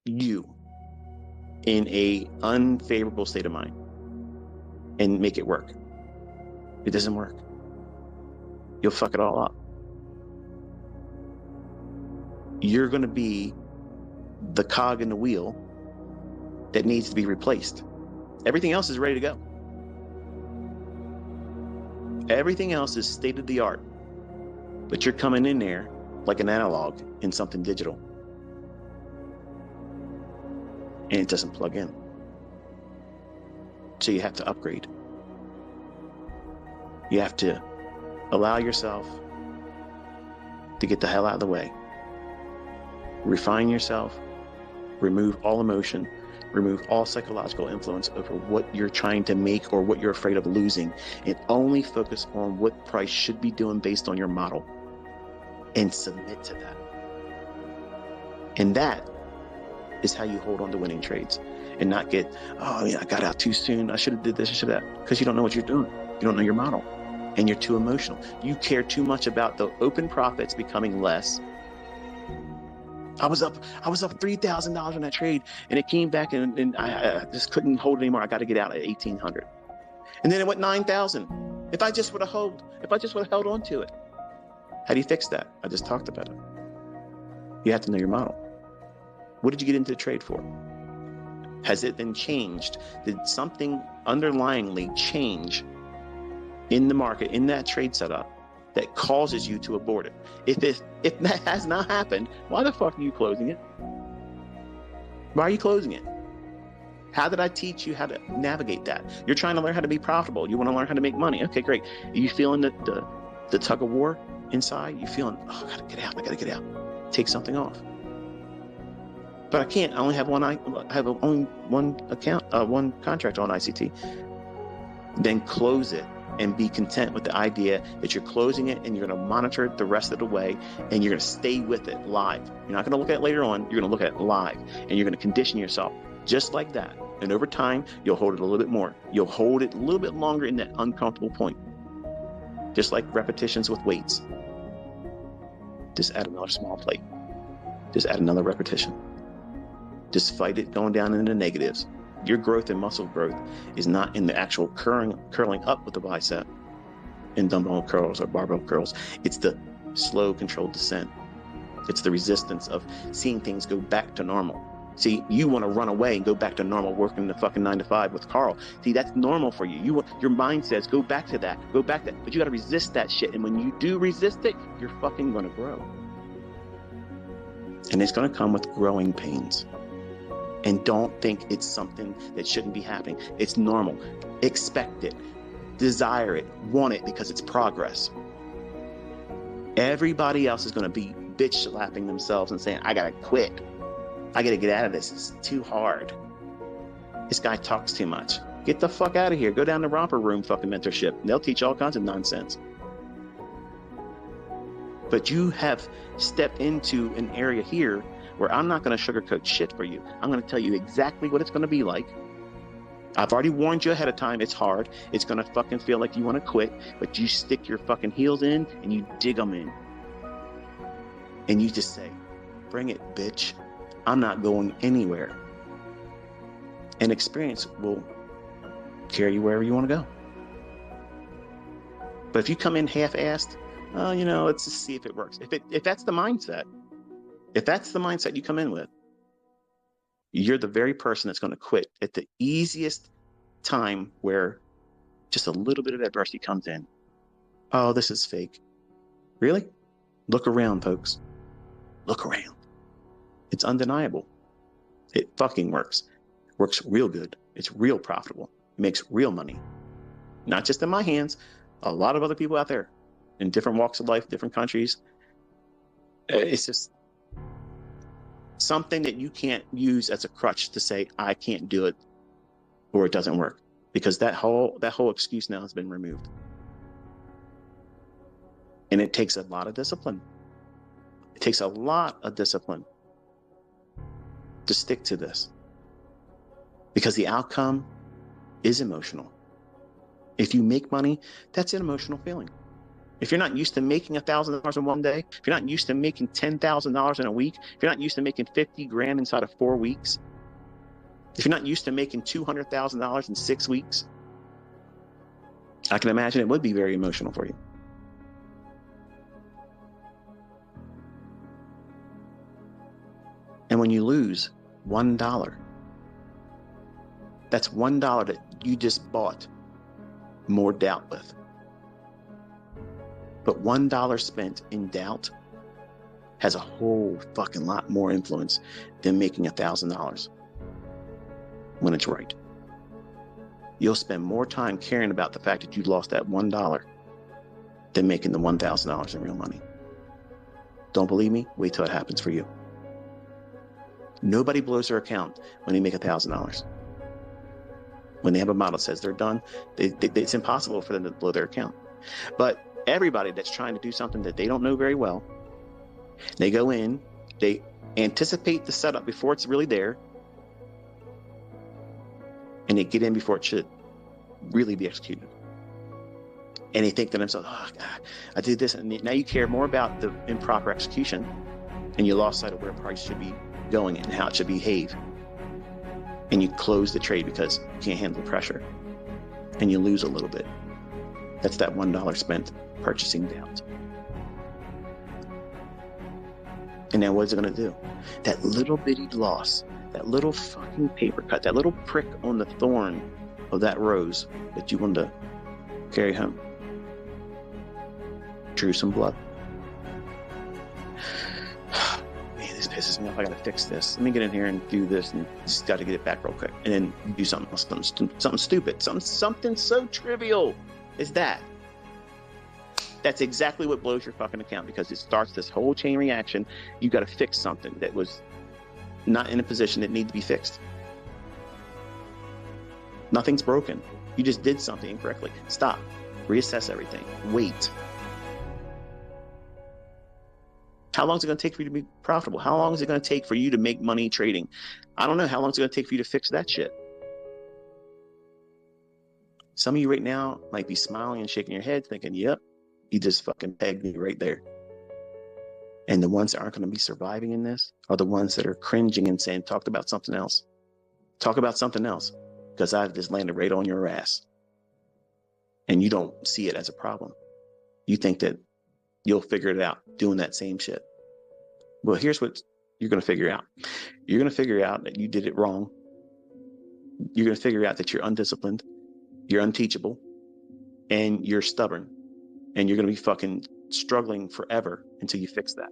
you in a unfavorable state of mind and make it work. It doesn't work. You'll fuck it all up. You're going to be the cog in the wheel that needs to be replaced. Everything else is ready to go. Everything else is state of the art, but you're coming in there like an analog in something digital, and it doesn't plug in. So you have to upgrade. You have to allow yourself to get the hell out of the way. Refine yourself, remove all emotion, remove all psychological influence over what you're trying to make or what you're afraid of losing, and only focus on what price should be doing based on your model, and submit to that. And that is how you hold on to winning trades, and not get, oh, I got out too soon, I should have did this, I should have that, because you don't know what you're doing. You don't know your model, and you're too emotional. You care too much about the open profits becoming less. I was up $3,000 on that trade, and it came back, and I just couldn't hold it anymore. I got to get out at 1,800, and then it went 9,000. If I just would have held on to it. How do you fix that? I just talked about it. You have to know your model. What did you get into the trade for? Has it been changed? Did something underlyingly change in the market, in that trade setup, that causes you to abort it? If that has not happened, why the fuck are you closing it? Why are you closing it? How did I teach you how to navigate that? You're trying to learn how to be profitable. You want to learn how to make money. Okay, great. Are you feeling the tug of war inside? You feeling, oh, I gotta get out. Take something off. But I can't. I only have only one account, one contract on ICT. Then close it and be content with the idea that you're closing it and you're going to monitor it the rest of the way, and you're going to stay with it live. You're not going to look at it later on. You're going to look at it live, and you're going to condition yourself just like that. And over time, you'll hold it a little bit more. You'll hold it a little bit longer in that uncomfortable point. Just like repetitions with weights. Just add another small plate. Just add another repetition. Just fight it going down into negatives. Your growth and muscle growth is not in the actual curling up with the bicep in dumbbell curls or barbell curls. It's the slow, controlled descent. It's the resistance of seeing things go back to normal. See, you want to run away and go back to normal, working the fucking 9 to 5 with Carl. See, that's normal for you. Your mind says, go back to that, but you got to resist that shit. And when you do resist it, you're fucking going to grow. And it's going to come with growing pains. And don't think it's something that shouldn't be happening. It's normal. Expect it. Desire it. Want it, because it's progress. Everybody else is going to be bitch slapping themselves and saying, I got to quit. I got to get out of this. It's too hard. This guy talks too much. Get the fuck out of here. Go down to romper room fucking mentorship. They'll teach all kinds of nonsense. But you have stepped into an area here where I'm not going to sugarcoat shit for you. I'm going to tell you exactly what it's going to be like. I've already warned you ahead of time. It's hard. It's going to fucking feel like you want to quit, but you stick your fucking heels in and you dig them in. And you just say, bring it, bitch. I'm not going anywhere. And experience will carry you wherever you want to go. But if you come in half-assed, let's just see if it works. If that's the mindset, you come in with, you're the very person that's going to quit at the easiest time where just a little bit of adversity comes in. Oh, this is fake. Really? Look around, folks. Look around. It's undeniable. It fucking works. Works real good. It's real profitable. It makes real money. Not just in my hands. A lot of other people out there in different walks of life, different countries. It's just something that you can't use as a crutch to say, I can't do it or it doesn't work, because that whole excuse now has been removed. And it takes a lot of discipline. It takes a lot of discipline to stick to this, because the outcome is emotional. If you make money, that's an emotional feeling. If you're not used to making $1,000 in one day, if you're not used to making $10,000 in a week, if you're not used to making 50 grand inside of 4 weeks, if you're not used to making $200,000 in 6 weeks, I can imagine it would be very emotional for you. And when you lose $1, that's $1 that you just bought more doubt with. But $1 spent in doubt has a whole fucking lot more influence than making $1,000 when it's right. You'll spend more time caring about the fact that you lost that $1 than making the $1,000 in real money. Don't believe me? Wait till it happens for you. Nobody blows their account when they make $1,000. When they have a model that says they're done, it's impossible for them to blow their account. But everybody that's trying to do something that they don't know very well, they go in, they anticipate the setup before it's really there, and they get in before it should really be executed. And they think to themselves, oh God, I did this. And now you care more about the improper execution, and you lost sight of where price should be going and how it should behave. And you close the trade because you can't handle the pressure, and you lose a little bit. That's that $1 spent purchasing doubt. And now what's it going to do? That little bitty loss, that little fucking paper cut, that little prick on the thorn of that rose that you wanted to carry home, drew some blood. Man, this pisses me off. I got to fix this. Let me get in here and do this, and just got to get it back real quick, and then do something else, something stupid, something so trivial as that. That's exactly what blows your fucking account, because it starts this whole chain reaction. You got to fix something that was not in a position that needed to be fixed. Nothing's broken. You just did something incorrectly. Stop. Reassess everything. Wait. How long is it going to take for you to be profitable? How long is it going to take for you to make money trading? I don't know. How long is it going to take for you to fix that shit? Some of you right now might be smiling and shaking your head thinking, yep, you just fucking pegged me right there. And the ones that aren't going to be surviving in this are the ones that are cringing and saying, talk about something else. Talk about something else, because I've just landed right on your ass. And you don't see it as a problem. You think that you'll figure it out doing that same shit. Well, here's what you're going to figure out. You're going to figure out that you did it wrong. You're going to figure out that you're undisciplined, you're unteachable, and you're stubborn. And you're going to be fucking struggling forever until you fix that.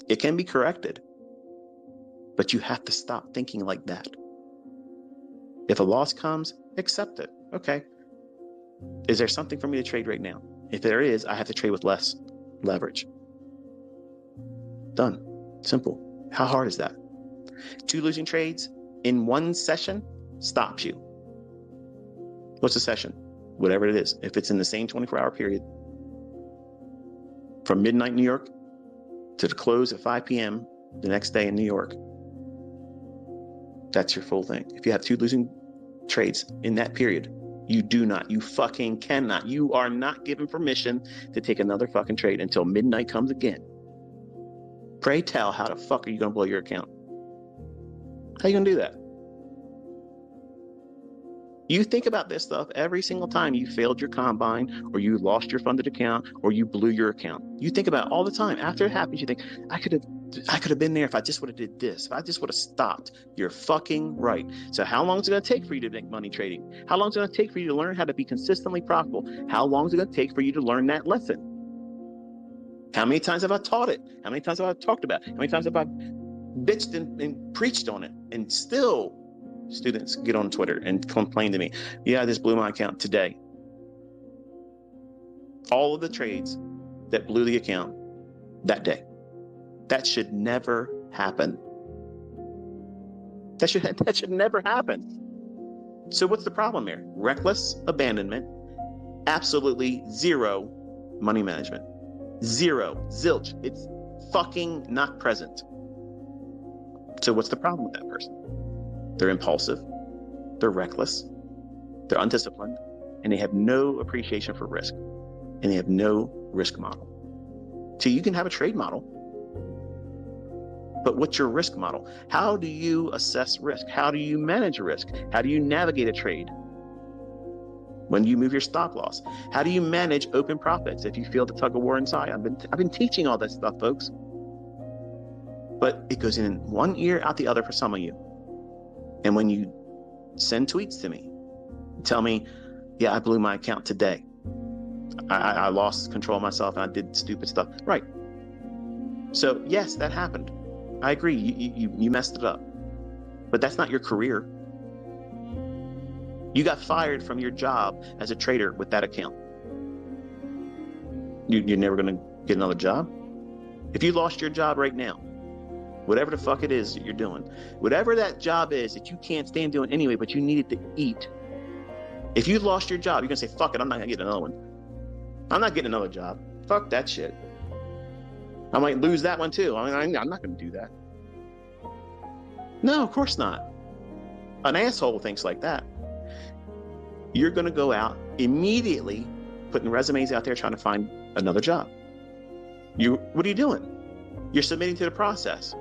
It can be corrected, but you have to stop thinking like that. If a loss comes, accept it. Okay. Is there something for me to trade right now? If there is, I have to trade with less leverage. Done. Simple. How hard is that? 2 losing trades in one session stops you. What's a session? Whatever it is. If it's in the same 24-hour period, from midnight New York to the close at 5 p.m. the next day in New York, that's your full thing. If you have 2 losing trades in that period, you fucking cannot. You are not given permission to take another fucking trade until midnight comes again. Pray tell, how the fuck are you going to blow your account? How are you going to do that? You think about this stuff every single time you failed your combine, or you lost your funded account, or you blew your account. You think about it all the time. After it happens, you think, I could have been there if I just would have did this, if I just would have stopped. You're fucking right. So how long is it going to take for you to make money trading? How long is it going to take for you to learn how to be consistently profitable? How long is it going to take for you to learn that lesson? How many times have I taught it? How many times have I talked about it? How many times have I bitched and preached on it? And still, students get on Twitter and complain to me, yeah, I just blew my account today. All of the trades that blew the account that day. That should never happen. That should never happen. So what's the problem here? Reckless abandonment, absolutely zero money management. Zero, zilch. It's fucking not present. So what's the problem with that person? They're impulsive, they're reckless, they're undisciplined, and they have no appreciation for risk. and they have no risk model. So you can have a trade model, but what's your risk model? How do you assess risk? How do you manage risk? How do you navigate a trade? When do you move your stop loss? How do you manage open profits if you feel the tug of war inside? I've been teaching all that stuff, folks. But it goes in one ear, out the other for some of you. And when you send tweets to me, tell me, yeah, I blew my account today. I lost control of myself and I did stupid stuff. Right. So yes, that happened. I agree. You messed it up. But that's not your career. You got fired from your job as a trader with that account. You're never going to get another job. If you lost your job right now, whatever the fuck it is that you're doing, whatever that job is that you can't stand doing anyway, but you needed to eat. If you lost your job, you're going to say, fuck it, I'm not going to get another one. I'm not getting another job. Fuck that shit. I might lose that one too. I mean, I'm not going to do that. No, of course not. An asshole thinks like that. You're going to go out immediately putting resumes out there trying to find another job. What are you doing? You're submitting to the process.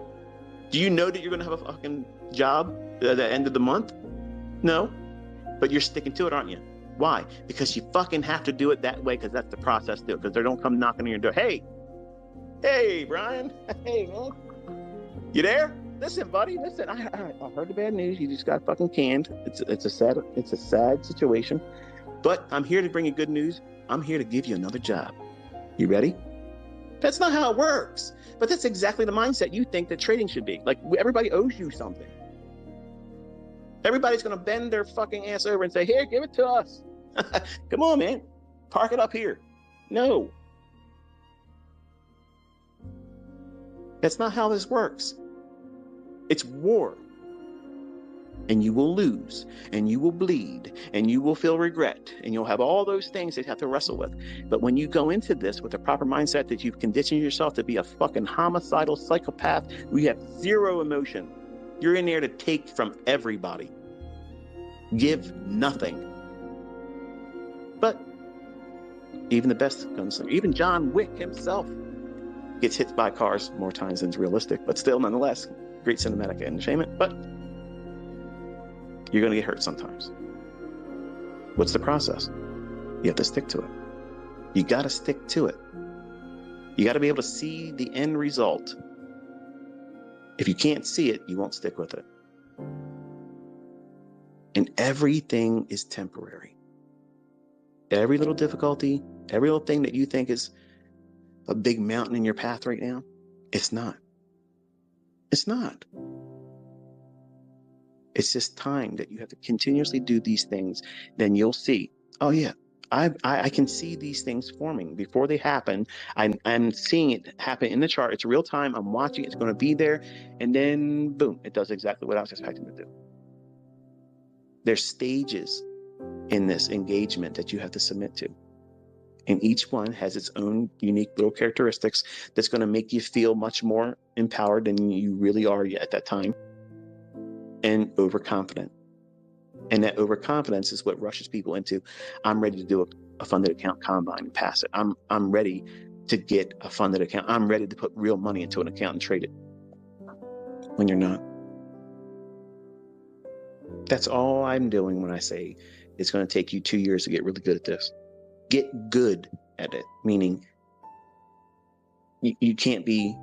Do you know that you're going to have a fucking job at the end of the month? No, but you're sticking to it, aren't you? Why? Because you fucking have to do it that way, because that's the process to it, because they don't come knocking on your door. Hey, Brian. Hey, man. You there? Listen, buddy. Listen, I heard the bad news. You just got fucking canned. It's a sad situation, but I'm here to bring you good news. I'm here to give you another job. You ready? That's not how it works. But that's exactly the mindset you think that trading should be. Like, everybody owes you something. Everybody's going to bend their fucking ass over and say, here, give it to us. Come on, man. Park it up here. No. That's not how this works. It's war. And you will lose, and you will bleed, and you will feel regret, and you'll have all those things that you have to wrestle with. But when you go into this with the proper mindset that you've conditioned yourself to be a fucking homicidal psychopath, we have zero emotion. You're in there to take from everybody. Give nothing. But even the best gunslinger, even John Wick himself, gets hit by cars more times than is realistic, but still, nonetheless, great cinematic entertainment. But you're going to get hurt sometimes. What's the process? You have to stick to it. You got to stick to it. You got to be able to see the end result. If you can't see it, you won't stick with it. And everything is temporary. Every little difficulty, every little thing that you think is a big mountain in your path right now, it's not. It's not. It's just time that you have to continuously do these things. Then you'll see, oh yeah, I can see these things forming before they happen. I'm seeing it happen in the chart. It's real time. I'm watching. It's going to be there. And then boom, it does exactly what I was expecting to do. There's stages in this engagement that you have to submit to. And each one has its own unique little characteristics that's going to make you feel much more empowered than you really are at that time. And overconfident. And that overconfidence is what rushes people into, I'm ready to do a funded account combine and pass it. I'm ready to get a funded account. I'm ready to put real money into an account and trade it. When you're not. That's all I'm doing when I say it's going to take you 2 years to get really good at this. Get good at it, meaning you can't be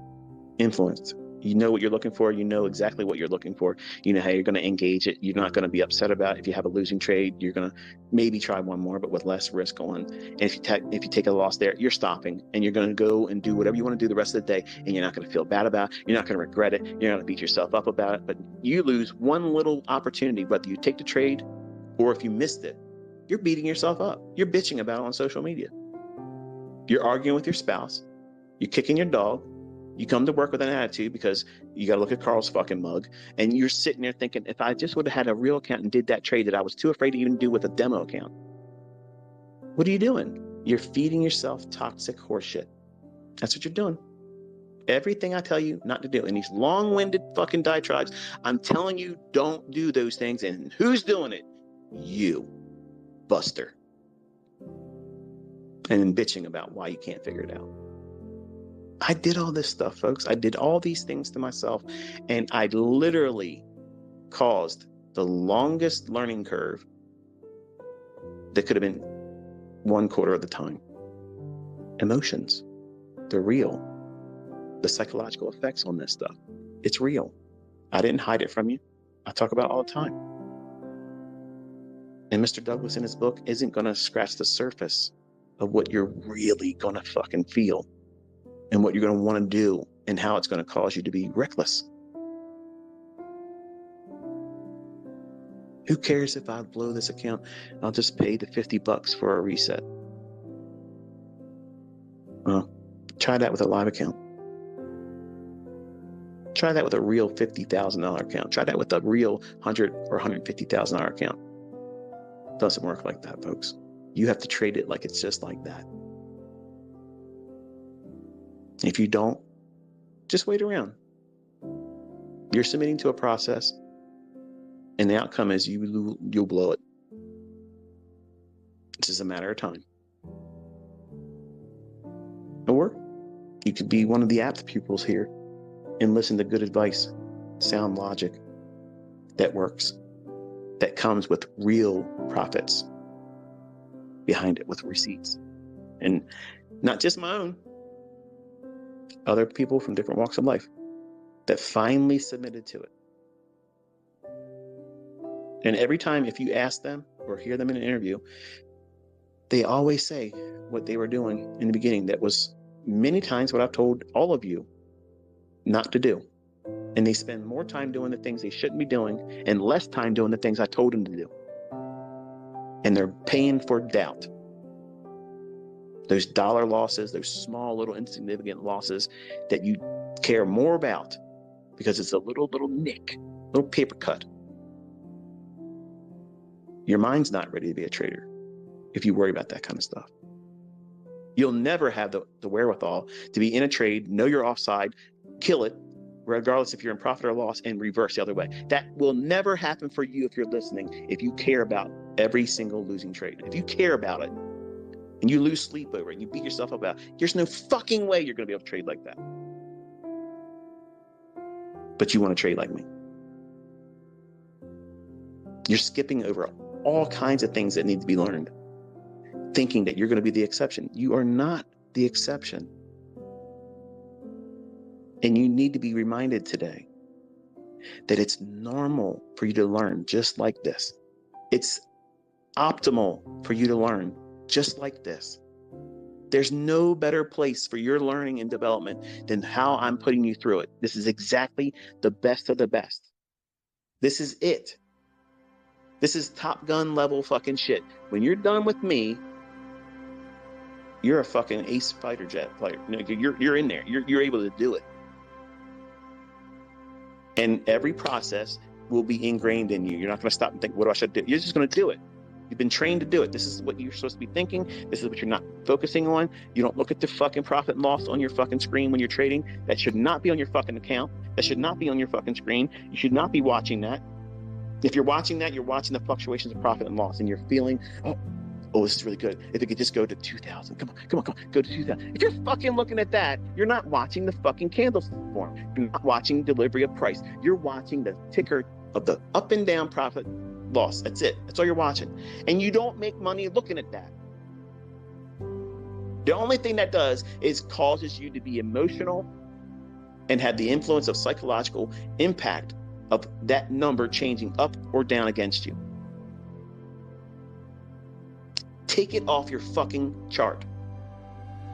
influenced. You know what you're looking for. You know exactly what you're looking for. You know how you're going to engage it. You're not going to be upset about it. If you have a losing trade, you're going to maybe try one more, but with less risk on. And if you take a loss there, you're stopping and you're going to go and do whatever you want to do the rest of the day. And you're not going to feel bad about it. You're not going to regret it. You're not going to beat yourself up about it. But you lose one little opportunity, whether you take the trade or if you missed it, you're beating yourself up. You're bitching about it on social media. You're arguing with your spouse. You're kicking your dog. You come to work with an attitude because you got to look at Carl's fucking mug, and you're sitting there thinking, if I just would have had a real account and did that trade that I was too afraid to even do with a demo account. What are you doing? You're feeding yourself toxic horseshit. That's what you're doing. Everything I tell you not to do in these long-winded fucking diatribes, I'm telling you, don't do those things. And who's doing it? You, Buster. and then bitching about why you can't figure it out. I did all this stuff, folks. I did all these things to myself, and I literally caused the longest learning curve that could have been 1/4 of the time. Emotions, they're real. The psychological effects on this stuff, it's real. I didn't hide it from you. I talk about it all the time. And Mr. Douglas in his book isn't going to scratch the surface of what you're really going to fucking feel and what you're going to want to do and how it's going to cause you to be reckless. Who cares if I blow this account? I'll just pay the $50 for a reset. Well, try that with a live account. Try that with a real $50,000 account. Try that with a real $100,000 or $150,000 account. Doesn't work like that, folks. You have to trade it like it's just like that. If you don't, just wait around. You're submitting to a process, and the outcome is you'll blow it. It's just a matter of time. Or you could be one of the apt pupils here and listen to good advice, sound logic that works, that comes with real profits behind it, with receipts. And not just my own, other people from different walks of life that finally submitted to it. And every time, if you ask them or hear them in an interview, they always say what they were doing in the beginning that was many times what I've told all of you not to do. And they spend more time doing the things they shouldn't be doing and less time doing the things I told them to do. And they're paying for doubt. Those dollar losses, those small, little, insignificant losses that you care more about because it's a little nick, little paper cut. Your mind's not ready to be a trader if you worry about that kind of stuff. You'll never have the wherewithal to be in a trade, know you're offside, kill it, regardless if you're in profit or loss, and reverse the other way. That will never happen for you if you're listening, if you care about every single losing trade. If you care about it and you lose sleep over it and you beat yourself up about it, there's no fucking way you're going to be able to trade like that. But you want to trade like me. You're skipping over all kinds of things that need to be learned, thinking that you're going to be the exception. You are not the exception. And you need to be reminded today that it's normal for you to learn just like this. It's optimal for you to learn just like this. There's no better place for your learning and development than how I'm putting you through it. This is exactly the best of the best. This is it. This is Top Gun level fucking shit. When you're done with me, you're a fucking ace fighter jet player. You're in there. You're able to do it. And every process will be ingrained in you. You're not going to stop and think, what do I should do? You're just going to do it. You've been trained to do it. This is what you're supposed to be thinking. This is what you're not focusing on. You don't look at the fucking profit and loss on your fucking screen when you're trading. That should not be on your fucking account. That should not be on your fucking screen. You should not be watching that. If you're watching that, you're watching the fluctuations of profit and loss, and you're feeling, oh, this is really good. If it could just go to 2,000, come on, go to 2,000. If you're fucking looking at that, you're not watching the fucking candlestick form. You're not watching delivery of price. You're watching the ticker of the up and down profit loss. That's it. That's all you're watching. And you don't make money looking at that. The only thing that does is causes you to be emotional and have the influence of psychological impact of that number changing up or down against you. Take it off your fucking chart.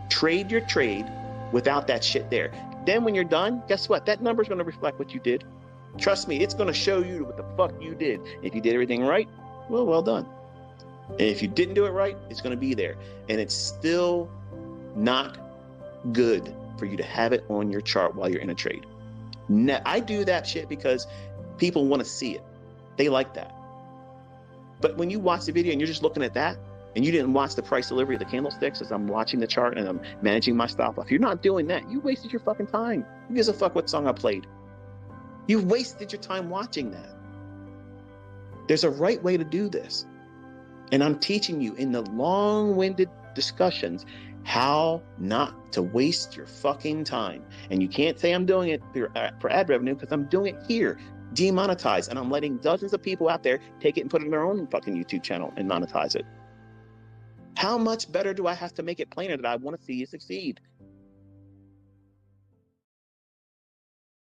Trade your trade without that shit there. Then when you're done, guess what? That number is going to reflect what you did. Trust me, it's going to show you what the fuck you did. If you did everything right, well done. And if you didn't do it right, it's going to be there. And it's still not good for you to have it on your chart while you're in a trade. Now, I do that shit because people want to see it. They like that. But when you watch the video and you're just looking at that, and you didn't watch the price delivery of the candlesticks as I'm watching the chart and I'm managing my stop loss, you're not doing that. You wasted your fucking time. Who gives a fuck what song I played? You wasted your time watching that. There's a right way to do this. And I'm teaching you in the long-winded discussions how not to waste your fucking time. And you can't say I'm doing it for ad revenue, because I'm doing it here, demonetized, and I'm letting dozens of people out there take it and put it on their own fucking YouTube channel and monetize it. How much better do I have to make it plainer that I want to see you succeed?